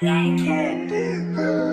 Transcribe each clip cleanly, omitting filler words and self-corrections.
I can't do that.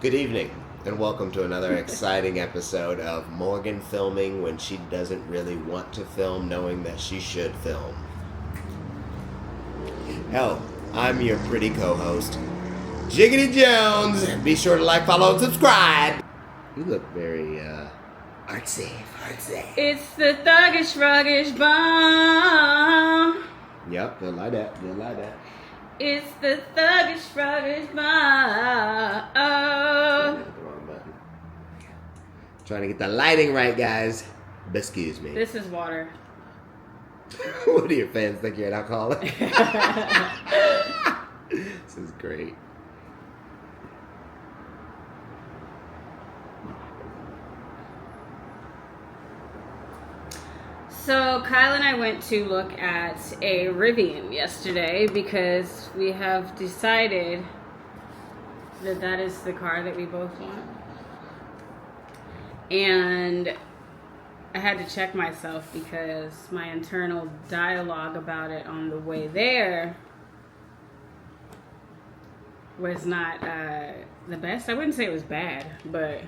Good evening, and welcome to another exciting episode of Morgan filming when she doesn't really want to film, knowing that she should film. Hell, I'm your pretty co-host, Jiggity Jones. Be sure to like, follow, and subscribe. You look very, artsy. It's the thuggish, ruggish bomb. Yep, they'll like that. It's the thuggish, ruggish bomb. The wrong button. Trying to get the lighting right, guys. Excuse me. This is water. What do your fans think you're an alcoholic? This is great. So Kyle and I went to look at a Rivian yesterday because we have decided that that is the car that we both want. And I had to check myself because my internal dialogue about it on the way there was not the best. I wouldn't say it was bad, but...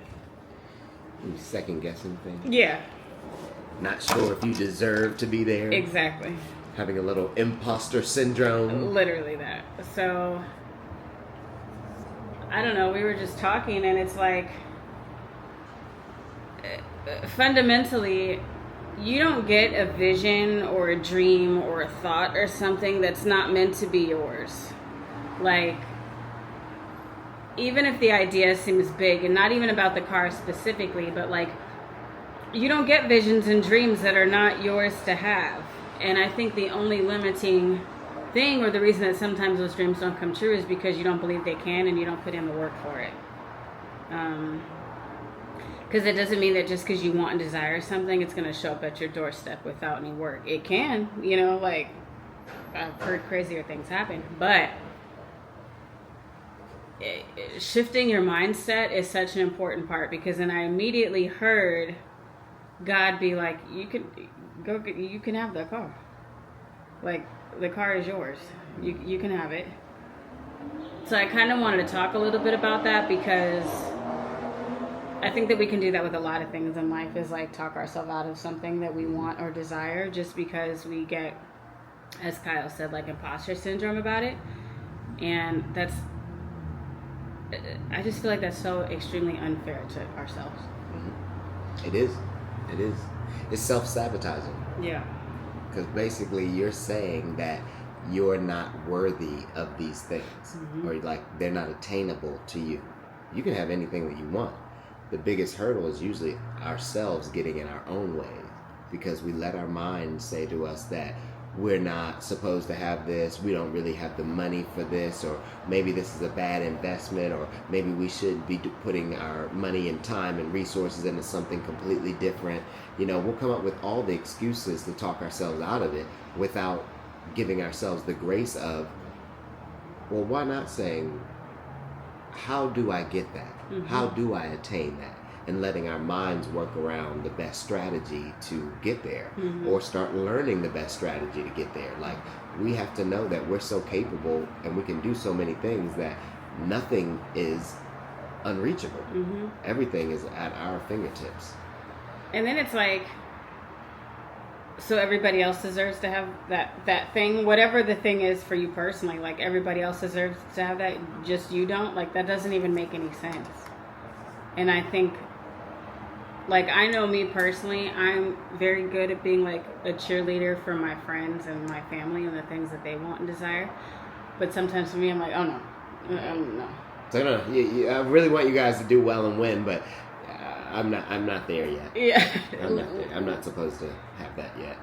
You second guessing things. Yeah. Not sure if you deserve to be there. Exactly. Having a little imposter syndrome. Literally that. So, I don't know, we were just talking and it's like, fundamentally, you don't get a vision or a dream or a thought or something that's not meant to be yours. Like, even if the idea seems big, and not even about the car specifically, but like, you don't get visions and dreams that are not yours to have. And I think the only limiting thing, or the reason that sometimes those dreams don't come true, is because you don't believe they can and you don't put in the work for it. Because it doesn't mean that just because you want and desire something, it's going to show up at your doorstep without any work. It can, like I've heard crazier things happen. But shifting your mindset is such an important part, because then I immediately heard God be like, you can have the car. Like, the car is yours. You can have it. So I kind of wanted to talk a little bit about that, because I think that we can do that with a lot of things in life, is like talk ourselves out of something that we want or desire, just because we get, as Kyle said, like imposter syndrome about it. And I just feel like that's so extremely unfair to ourselves. Mm-hmm. It is. It's self-sabotaging. Yeah. Because basically you're saying that you're not worthy of these things, or like they're not attainable to you. You can have anything that you want. The biggest hurdle is usually ourselves getting in our own way, because we let our mind say to us that we're not supposed to have this, we don't really have the money for this, or maybe this is a bad investment, or maybe we should be putting our money and time and resources into something completely different. We'll come up with all the excuses to talk ourselves out of it without giving ourselves the grace of, well, why not saying, how do I get that? How do I attain that? And letting our minds work around the best strategy to get there, or start learning the best strategy to get there. Like, we have to know that we're so capable and we can do so many things that nothing is unreachable. Everything is at our fingertips. And then it's like, so everybody else deserves to have that thing, whatever the thing is for you personally. Like, everybody else deserves to have that, just you don't. Like, that doesn't even make any sense. And I think, like, I know me personally, I'm very good at being like a cheerleader for my friends and my family and the things that they want and desire. But sometimes for me, I'm like, oh no. So no, I really want you guys to do well and win, but I'm not there yet. Yeah. I'm not there. I'm not supposed to have that yet.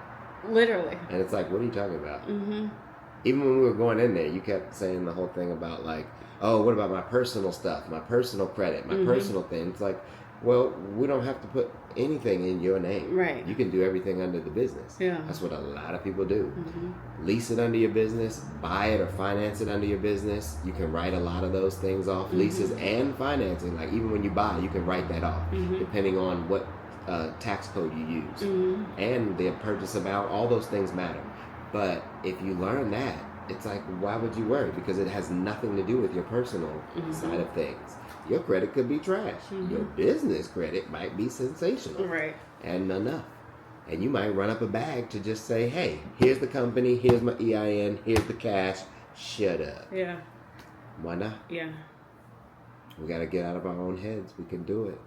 Literally. And it's like, what are you talking about? Even when we were going in there, you kept saying the whole thing about like, oh, what about my personal stuff, my personal credit, my personal thing? It's like, well, we don't have to put anything in your name. Right. You can do everything under the business. Yeah. That's what a lot of people do. Lease it under your business, buy it or finance it under your business. You can write a lot of those things off, leases and financing. Like, even when you buy, you can write that off, depending on what tax code you use. And the purchase amount, all those things matter. But if you learn that, it's like, why would you worry? Because it has nothing to do with your personal side of things. Your credit could be trash. Your business credit might be sensational. Right. And enough. And you might run up a bag to just say, hey, here's the company, here's my EIN, here's the cash, shut up. Yeah. Why not? Yeah. We got to get out of our own heads. We can do it.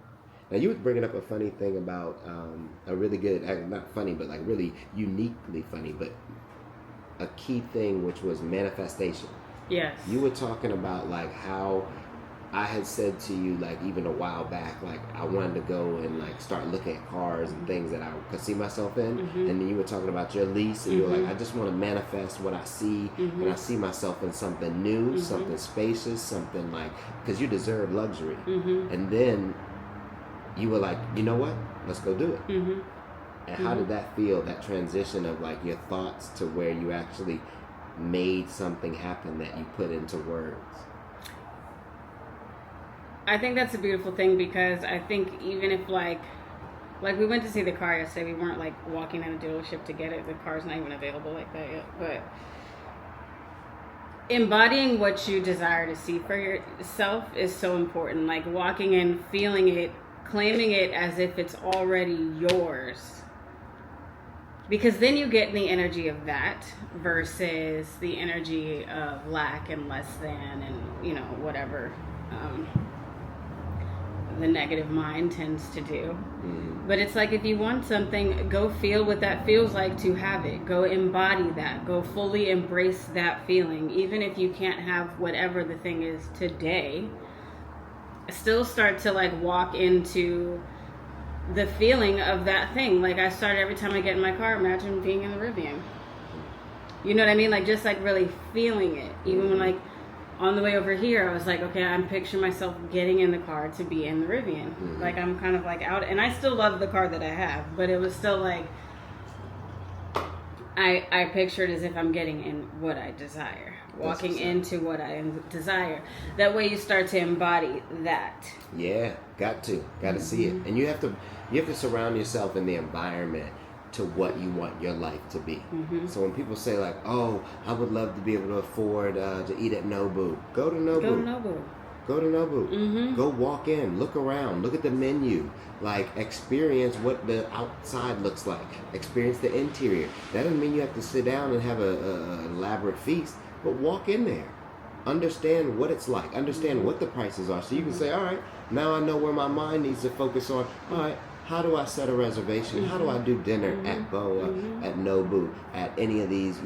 Now, you was bringing up a funny thing about a really good, not funny, but like really uniquely funny, but a key thing, which was manifestation. Yes. You were talking about like how I had said to you, like, even a while back, like, I wanted to go and like start looking at cars and things that I could see myself in. And then you were talking about your lease, and you were like, I just want to manifest what I see, and I see myself in something new, something spacious, something like, because you deserve luxury. And then you were like, you know what? Let's go do it. And how did that feel, that transition of like your thoughts to where you actually made something happen that you put into words? I think that's a beautiful thing, because I think even if like we went to see the car yesterday, we weren't like walking in a dealership to get it. The car's not even available like that yet. But embodying what you desire to see for yourself is so important. Like walking in, feeling it, claiming it as if it's already yours. Because then you get the energy of that versus the energy of lack and less than and, whatever the negative mind tends to do. But it's like, if you want something, go feel what that feels like to have it. Go embody that. Go fully embrace that feeling. Even if you can't have whatever the thing is today, still start to like walk into the feeling of that thing. Like I start every time I get in my car, imagine being in the Rivian. You know what I mean? Like just like really feeling it. Even when like on the way over here, I was like, okay, I'm picturing myself getting in the car to be in the Rivian. Mm-hmm. Like, I'm kind of like out, and I still love the car that I have, but it was still like, I pictured as if I'm getting in what I desire, walking into what I desire. That way you start to embody that. Yeah, got to see it. And you have to surround yourself in the environment to what you want your life to be. So when people say like, oh, I would love to be able to afford to eat at Nobu, go to Nobu. Go walk in, look around, look at the menu, like experience what the outside looks like, experience the interior. That doesn't mean you have to sit down and have a elaborate feast, but walk in there, understand what it's like, understand what the prices are, so you can say, all right, now I know where my mind needs to focus on. All right, how do I set a reservation? How do I do dinner at Boa, at Nobu, at any of these,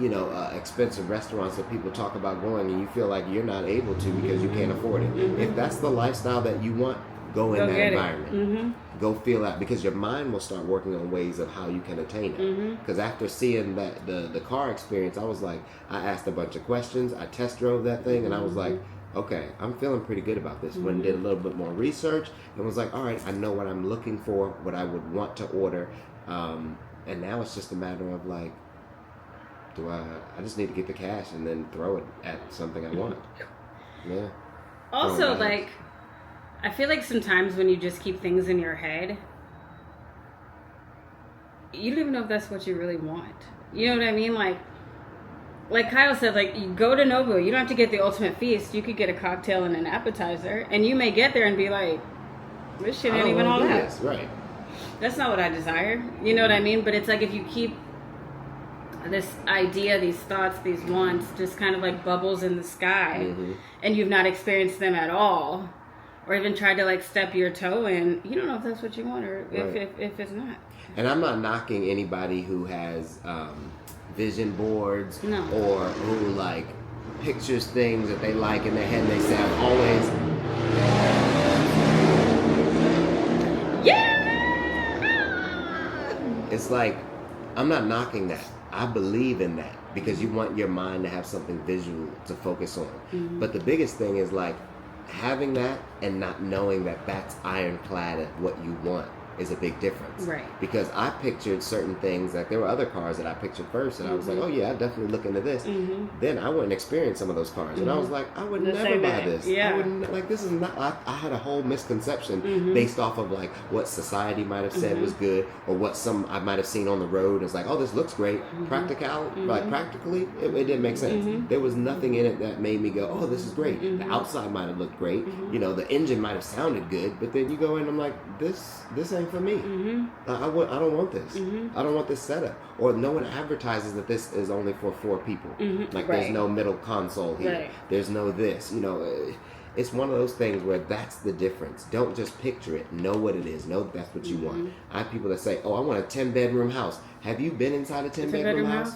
expensive restaurants that people talk about going and you feel like you're not able to because you can't afford it? If that's the lifestyle that you want, go in that environment. Go feel that, because your mind will start working on ways of how you can attain it. Because after seeing that the car experience, I was like, I asked a bunch of questions, I test drove that thing, and I was like, okay, I'm feeling pretty good about this. Went and did a little bit more research and was like, all right, I know what I'm looking for, what I would want to order. And now it's just a matter of like, I just need to get the cash and then throw it at something I want. Yeah. Also, like, I feel like sometimes when you just keep things in your head, you don't even know if that's what you really want. You know what I mean? Like Kyle said, like, you go to Nobu, you don't have to get the ultimate feast. You could get a cocktail and an appetizer, and you may get there and be like, this shit ain't even all that. Right. That's not what I desire. You know what I mean? But it's like if you keep this idea, these thoughts, these wants, just kind of like bubbles in the sky, and you've not experienced them at all, or even tried to like step your toe in, you don't know if that's what you want or if it's not. And I'm not knocking anybody who has vision boards or who like pictures things that they like in their head and they say, I've always it's like, I'm not knocking that. I believe in that because you want your mind to have something visual to focus on. But the biggest thing is like having that and not knowing that that's ironclad at what you want is a big difference. Right. Because I pictured certain things, like there were other cars that I pictured first and I was like, oh yeah, I definitely look into this. Then I went and experienced some of those cars and I was like, I would never buy this. I wouldn't, like, this is not, I had a whole misconception based off of like what society might have said was good or what I might have seen on the road. It's like, oh, this looks great. Like practically, it didn't make sense. There was nothing in it that made me go, oh, this is great. The outside might have looked great. The engine might have sounded good, but then you go in and I'm like, this ain't for me. I don't want this. I don't want this setup. Or no one advertises that this is only for 4 people. Like there's no middle console here. There's no this. It's one of those things where that's the difference. Don't just picture it. Know what it is. Know that's what you want. I have people that say, oh, I want a 10-bedroom house. Have you been inside a 10-bedroom house?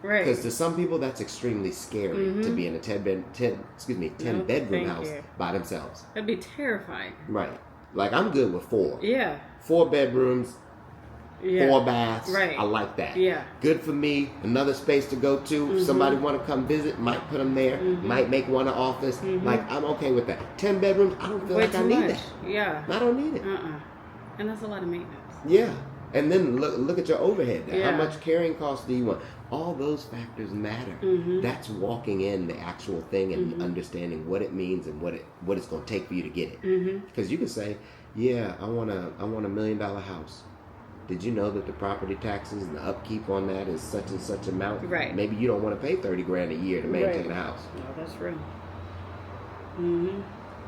Right. Because to some people that's extremely scary to be in a 10-bedroom house by themselves. That'd be terrifying. Right. Like, I'm good with 4. Yeah. 4 bedrooms, 4 baths. Right. I like that. Yeah. Good for me. Another space to go to. If somebody want to come visit, might put them there. Might make one an office. Like, I'm okay with that. 10 bedrooms, I don't feel like I need that. Yeah. I don't need it. And that's a lot of maintenance. Yeah. And then look at your overhead. How much carrying costs do you want? All those factors matter. That's walking in the actual thing and understanding what it means and what it's going to take for you to get it. Because you can say, yeah, I want a $1 million house. Did you know that the property taxes and the upkeep on that is such and such amount? Right. Maybe you don't want to pay $30,000 a year to maintain a house. No, that's true.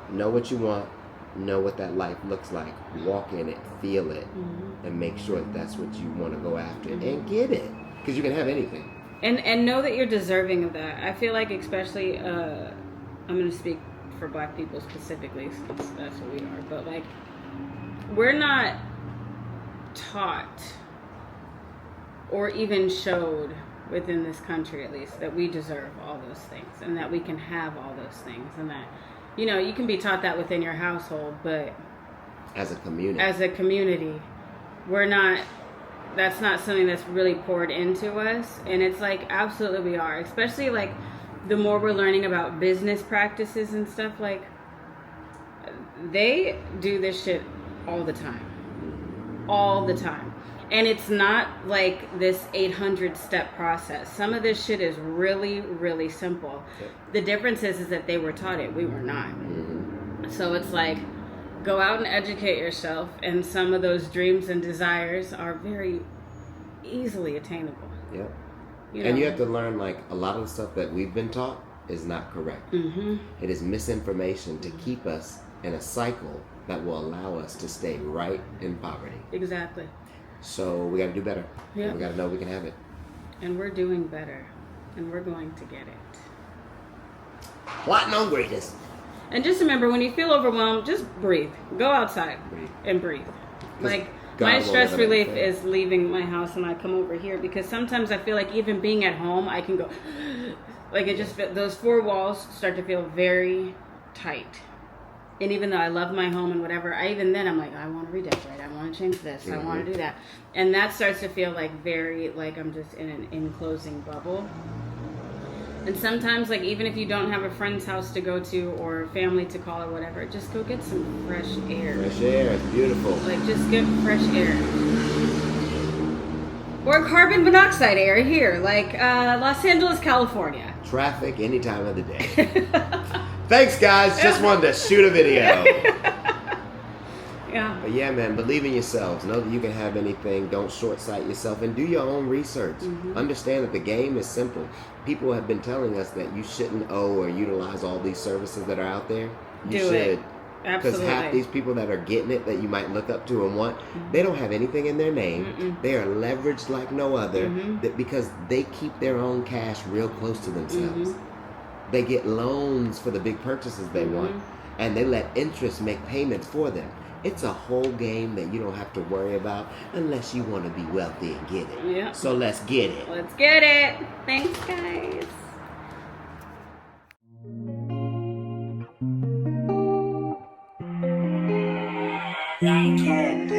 Know what you want. Know what that life looks like. Walk in it, feel it, and make sure that that's what you want to go after and get it. Because you can have anything. And know that you're deserving of that. I feel like especially, I'm going to speak for Black people specifically, since that's what we are. But like, we're not taught or even showed within this country, at least, that we deserve all those things and that we can have all those things and that, you can be taught that within your household, but as a community, that's not something that's really poured into us. And it's like, absolutely we are, especially like the more we're learning about business practices and stuff, like, they do this shit all the time. All the time. And it's not like this 800 step process. Some of this shit is really, really simple. Yep. The difference is that they were taught it. We were not. Mm-hmm. So it's like, go out and educate yourself. And some of those dreams and desires are very easily attainable. Yep. You know? And you have to learn, like, a lot of the stuff that we've been taught is not correct. Mm-hmm. It is misinformation to keep us in a cycle that will allow us to stay right in poverty. Exactly. So we got to do better. Yeah. And we got to know we can have it. And we're doing better. And we're going to get it. Plotting on greatness. And just remember, when you feel overwhelmed, just breathe. Go outside Breathe. and breathe. Like, God my will stress never let relief you fail. is leaving my house and I come over here, because sometimes I feel like even being at home, I can go, like, it just, those four walls start to feel very tight. And even though I love my home and whatever, I'm like, I want to redecorate, I want to change this, I want to do that. And that starts to feel like very, like I'm just in an enclosing bubble. And sometimes, like, even if you don't have a friend's house to go to or family to call or whatever, just go get some fresh air. Fresh air is beautiful. Like, just get fresh air. Or carbon monoxide air here, like Los Angeles, California. Traffic any time of the day. Thanks, guys. Just wanted to shoot a video. Yeah. But yeah, man, believe in yourselves. Know that you can have anything. Don't short-sight yourself, and do your own research. Understand that the game is simple. People have been telling us that you shouldn't owe or utilize all these services that are out there. You Do should. it. Because Absolutely. half these people that are getting it that you might look up to and want, they don't have anything in their name. They are leveraged like no other because they keep their own cash real close to themselves. They get loans for the big purchases they want, and they let interest make payments for them. It's a whole game that you don't have to worry about unless you want to be wealthy and get it. Yeah. So let's get it. Let's get it. Thanks, guys. I can't